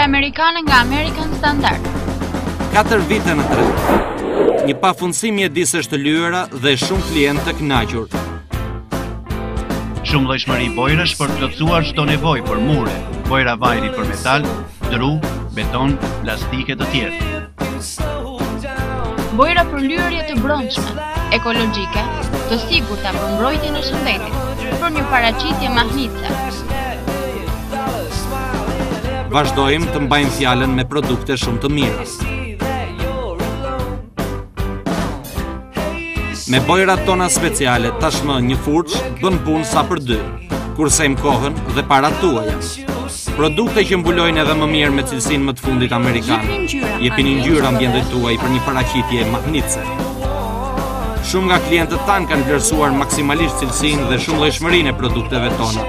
amerikane nga American Standard. 4 vite në tregg. Një pafundësi mjedisësh të lyera dhe shumë klientë të kënaqur. Shumë llojshmëri bojrash për të plotësuar çdo nevojë për mure, bojra vajri për metal, dru, beton, plastike të tjerë. Bojra për lyerje të brendshme, ekologjike, të sigurta për mbrojtjen e shëndetit, për një paraqitje mahnitse. Vazhdojmë të mbajmë fjalën me produkte shumë të mira. Me bojrat tona speciale tashmë një furç bën punë sa për 2, kursejmë kohën dhe parat tuaja. Produkte që mbulojnë edhe më mirë me cilësinë më të fundit amerikane. Jepini ngjyrë ambientit tuaj për një paraqitje mahnitse. Shumë nga klientët tanë kanë vlerësuar maksimalisht cilësinë dhe shumëllojshmërinë e produkteve tona.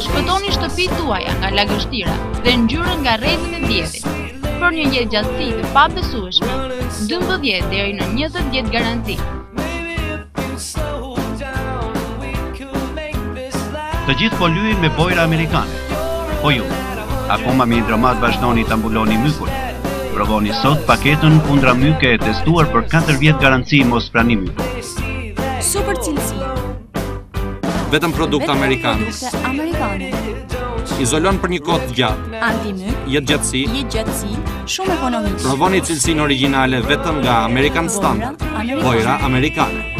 Shpëtoni shtëpitë tuaja nga lagështira dhe ngjyrën nga rrezin e diellit. Për një jetë gjatësi të pabesueshme, 12 deri në 20 vjet garanci. Të gjithë po lyejnë me bojra amerikane. Po ju, akoma me Indromat vazhdoni ta mbuloni mykun. Provoni sot paketën kundra myke e testuar për 4 vjet garanci mos prani myku. Super cilësi. Vetëm produkte amerikane. Izolon për një kohë të gjatë. Antimyk, Jetë gjatësi, shumë ekonomik. provoni cilësinë origjinale vetëm nga American Standard. Bojra amerikane.